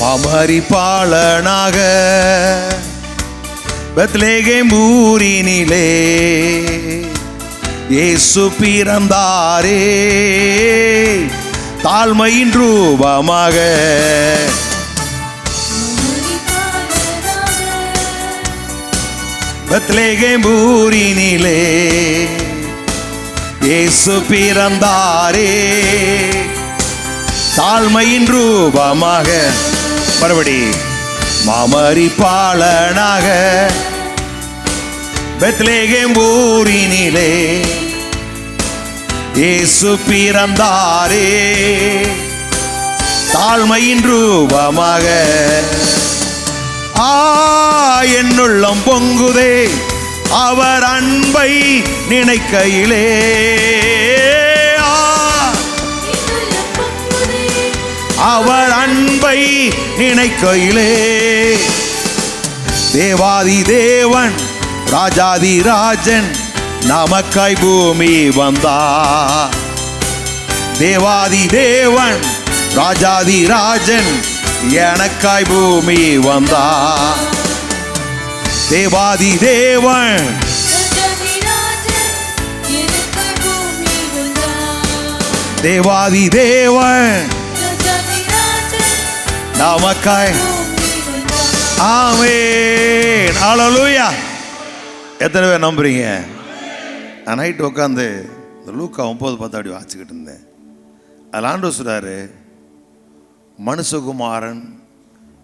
மாமரிப்பாளனாக Bethlehem ஊரினிலே இயேசு பிறந்தாரே, தாழ்மையின் ரூபமாக. பெத்லகேம் ஊரினிலே இயேசு பிறந்தாரே, தாழ்மையின் ரூபமாக. மறுபடி மாமரிப்பாளனாக பெத்லகேம் ஊரினிலே இயேசு பிறந்தாரே, தாழ்மையின் ரூபமாக. என்னுள்ளம் பொங்குதே அவர் அன்பை நினைக்கையிலே, அவர் அன்பை நினைக்கையிலே. தேவாதி தேவன் ராஜாதி ராஜன் நமக்காய் பூமி வந்தார். தேவாதி தேவன் ராஜாதி ராஜன் எனக்காய் பூமி வந்தார். தேவாதி தேவன் தேவாதி தேவன் நமக்காய். ஆமென், ஹல்லேலூயா. எத்தனை பேர் நம்புறீங்க? நான் நைட்டு உட்காந்து இந்த லூக்கா 9:10 அப்படி வாசிக்கிட்டு இருந்தேன். அதில் ஆண்டவர் சொல்றாரு, மனுஷகுமாரன்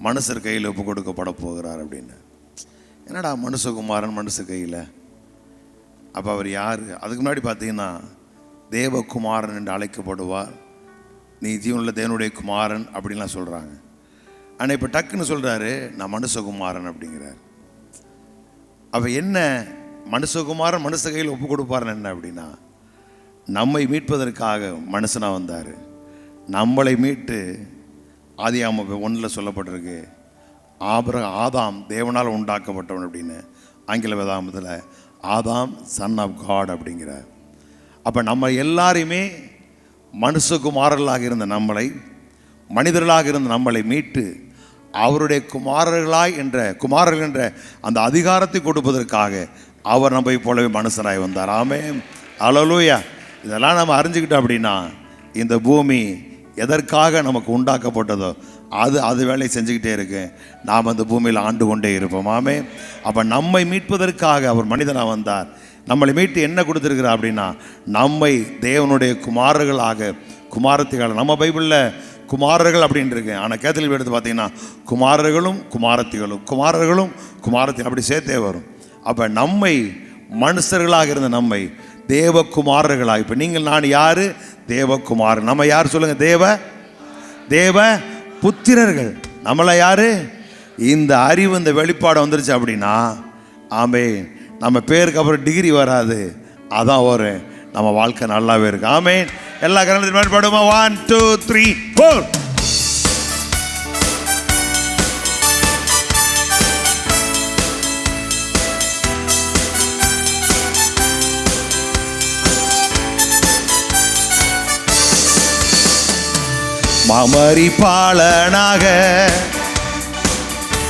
மனுஷர் கையில் ஒப்பு கொடுக்கப்பட போகிறார் அப்படின்னு. என்னடா மனுஷகுமாரன் மனுஷர் கையில்? அப்போ அவர் யார்? அதுக்கு முன்னாடி பார்த்தீங்கன்னா தேவகுமாரன் என்று அழைக்கப்படுவார், நீ ஜீவனுள்ள தேவனுடைய குமாரன் அப்படின்லாம் சொல்கிறாங்க. ஆனால் இப்போ டக்குன்னு சொல்கிறாரு, நான் மனுஷகுமாரன் அப்படிங்கிறார். அப்போ என்ன மனுஷகுமாரன் மனுஷ கையில் ஒப்பு கொடுப்பாருன்னு என்ன அப்படின்னா, நம்மை மீட்பதற்காக மனுஷனாக வந்தார். நம்மளை மீட்டு ஆதியாகமம் 1 சொல்லப்பட்டிருக்கு, ஆதாம் தேவனால் உண்டாக்கப்பட்டவன் அப்படின்னு. ஆங்கில வேதாகமத்தில் ஆதாம் சன் ஆஃப் காட் அப்படிங்கிறார். அப்போ நம்ம எல்லாரையுமே மனுஷகுமாரர்களாக இருந்த நம்மளை, மனிதர்களாக இருந்த நம்மளை மீட்டு அவருடைய குமாரர்கள் என்ற அந்த அதிகாரத்தை கொடுப்பதற்காக அவர் நம்மை போலவே மனுஷனாய் வந்தார். ஆமென், ஹல்லேலூயா. இதெல்லாம் நம்ம அறிஞ்சுக்கிட்டோம் அப்படின்னா இந்த பூமி எதற்காக நமக்கு உண்டாக்கப்பட்டதோ அது வேலை செஞ்சுக்கிட்டே இருக்கு. நாம் அந்த பூமியில் ஆண்டு கொண்டே இருப்போம். ஆமென். அப்போ நம்மை மீட்பதற்காக அவர் மனிதனாக வந்தார். நம்மளை மீட்டு என்ன கொடுத்துருக்கிறார் அப்படின்னா, நம்மை தேவனுடைய குமாரர்களாக குமாரத்திகள். நம்ம பைபிளில் குமாரர்கள் அப்படின்னு இருக்கு, ஆனால் கேத்தலிக் எடுத்து பார்த்தீங்கன்னா குமாரர்களும் குமாரத்திகளும் குமாரர்களும் குமாரத்திகள் அப்படி சேர்த்தே வரும். அப்போ நம்மை மனுஷர்களாக இருந்த நம்மை தேவகுமாரர்களாக, இப்போ நீங்கள் நான் யார்? தேவகுமாரன். நம்ம யார் சொல்லுங்கள்? தேவ புத்திரர்கள். நம்மளை யார்? இந்த அறிவு இந்த வெளிப்பாடு வந்துருச்சு அப்படின்னா ஆமே, நம்ம பேருக்கு அப்புறம் டிகிரி வராது, அதான் வரும். நம்ம வாழ்க்கை நல்லாவே இருக்கு. ஆமென். எல்லா கரங்களும் பாடுமா? 1 2 3 4. மாமரிப்பாளனாக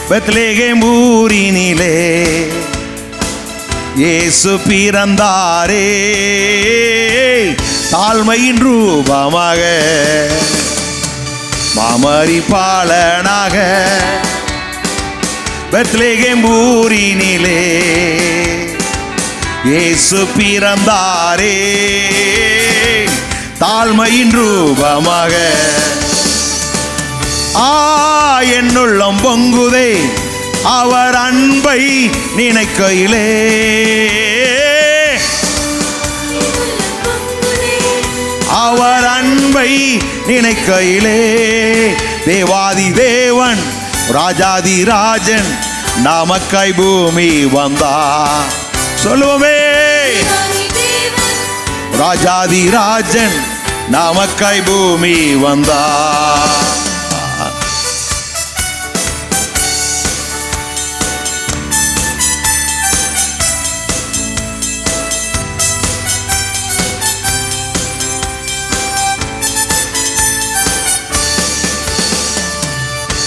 பெத்லகேம் ஊரினிலே இயேசு பிறந்தாரே, தாழ்மையின் ரூபமாக. மாமரிப்பாளனாக பெத்லகேம் ஊரினிலே இயேசு பிறந்தாரே, தாழ்மையின் ரூபமாக. என்னுள்ளம் பொங்குதே அவர் அன்பை நினைக்கையிலே, அவர் அன்பை நினைக்கையிலே. தேவாதி தேவன் ராஜாதி ராஜன் நமக்காய் பூமி வந்தா. சொல்லுவோமே, ராஜாதி ராஜன் நமக்காய் பூமி வந்தா.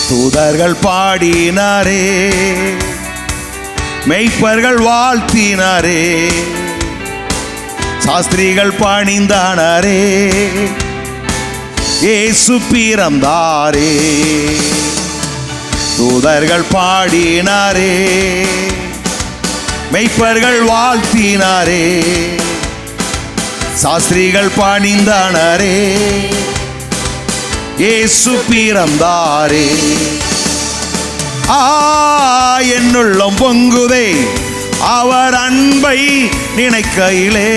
தூதர்கள் பாடினாரே, மெய்ப்பர்கள் வாழ்த்தினாரே, சாஸ்திரிகள் பணிந்தானாரே, இயேசு பிறந்தாரே. தூதர்கள் பாடினாரே, மெய்ப்பர்கள் வாழ்த்தினாரே, சாஸ்திரிகள் பணிந்தானாரே, இயேசு பிறந்தாரே. என்னுள்ளம் பொங்குதே அவர் அன்பை நினைக்கையிலே,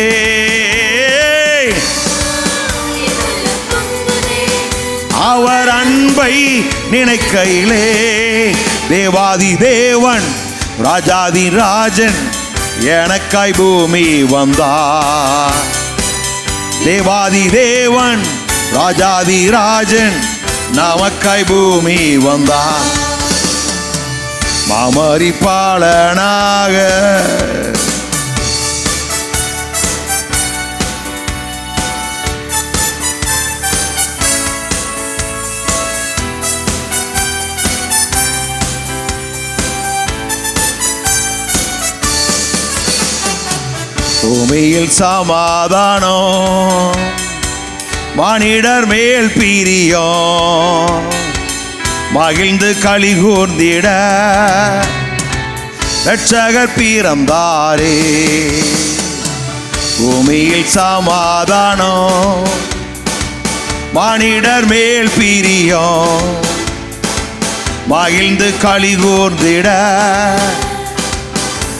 அவர் அன்பை நினைக்கையிலே. தேவாதி தேவன் ராஜாதி ராஜன் எனக்காய் பூமி வந்தார். தேவாதி தேவன் ராஜாதி ராஜன் நமக்காய் பூமி வந்தார். மாமரி பாலனாக பூமியில் சமாதானம், மானிடர் மேல் பிரியம், மகிழ்ந்து களி கூர்ந்திட இரட்சகர் பிறந்தாரே. பூமியில் சமாதானம், மானிடர் மேல் பிரியம், மகிழ்ந்து களி கூர்ந்திட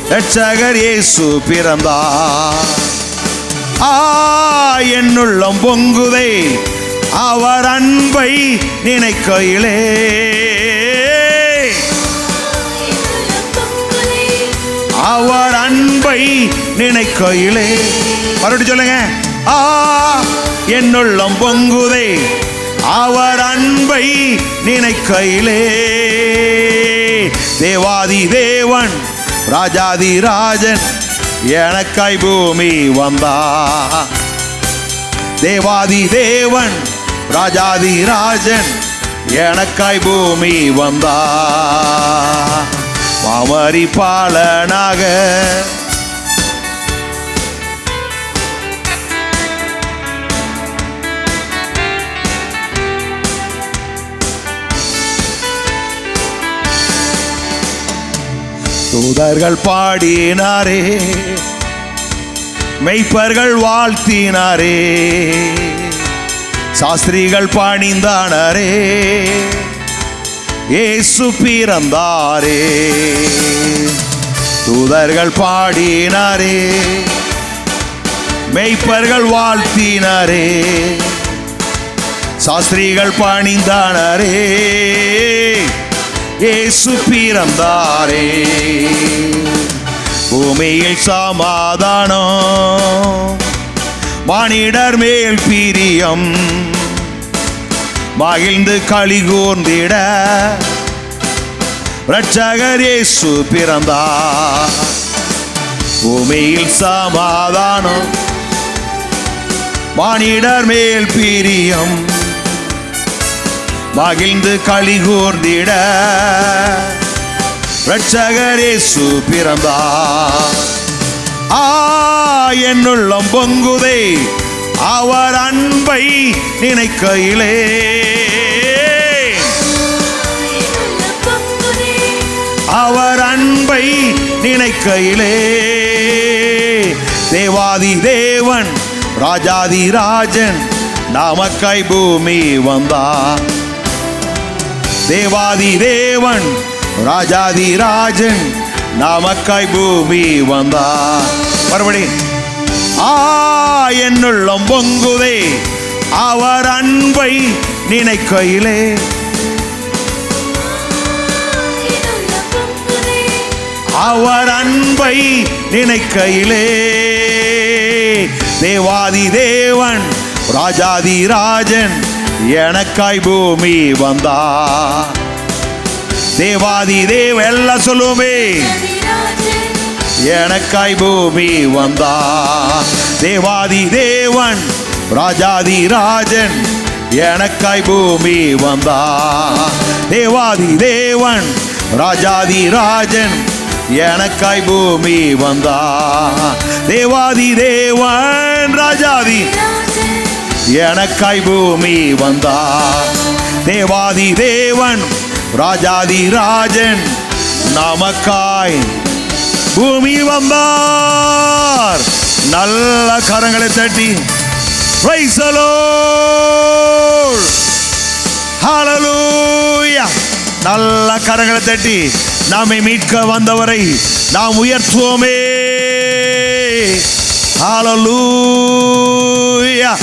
இரட்சகர் இயேசு பிறந்தார். என்னுள்ளம் பொங்குதே அவர் அன்பை நினைக்கையிலே, அவர் அன்பை நினைக்கையிலே. மறுபடியும் சொல்லுங்க. என்னுள்ளம் பொங்குதே அவர் அன்பை நினைக்கையிலே. தேவாதி தேவன் ராஜாதி ராஜன் எனக்காய் பூமி வந்தார். தேவாதி தேவன் ராஜாதி ராஜன் எனக்காய் பூமி வந்தார். மாமரி பாலனாக தூதர்கள் பாடினாரே, மெய்ப்பர்கள் வாழ்த்தினாரே, சாஸ்திரிகள் பணிந்தானாரே, இயேசு பிறந்தாரே. தூதர்கள் பாடினாரே, மெய்ப்பர்கள் வாழ்த்தினாரே, சாஸ்திரிகள் பணிந்தானாரே, இயேசு பிறந்தாரே. பூமியில் சமாதானம், மானிடர் மேல் பிரியம், மகிழ்ந்து களி கூர்ந்திட இரட்சகர் இயேசு பிறந்தார். பூமியில் சமாதானம், மானிடர் மேல் பிரியம், மகிழ்ந்து களி கூர்ந்திட இரட்சகர் இயேசு பிறந்தார். என்னுள்ளம் பொங்குதே அவர் அன்பை நினைக்கையிலே, அவர் அன்பை நினைக்கையிலே. தேவாதி தேவன் ராஜாதி ராஜன் நமக்காய் பூமி வந்தார். தேவாதி தேவன் ராஜாதி ராஜன் நமக்காய் பூமி வந்தார். மறுபடி. என்னுள்ளம் பொங்குதே அவர் அன்பை நினைக்கையிலே, அவர் அன்பை நினைக்கையிலே. தேவாதி தேவன் ராஜாதி ராஜன் எனக்காய் பூமி வந்தார். தேவாதி தேவ எல்லாம் சொல்லுமே, எனக்காய் பூமி வந்தார். தேவாதி தேவன் ராஜாதி ராஜன் எனக்காய் பூமி வந்தார். தேவாதி தேவன் ராஜாதி ராஜன் எனக்காய் பூமி வந்தார். தேவாதி தேவன் ராஜாதி எனக்காய் பூமி வந்தார். தேவாதி தேவன் ராஜாதி ராஜன் நமக்காய் பூமி வந்தார். நல்ல கரங்களை தட்டி praise the Lord, hallelujah. நல்ல கரங்களை தட்டி நம்மை மீட்க வந்தவரை நாம் உயர்த்துவோமே. ஹalleluya.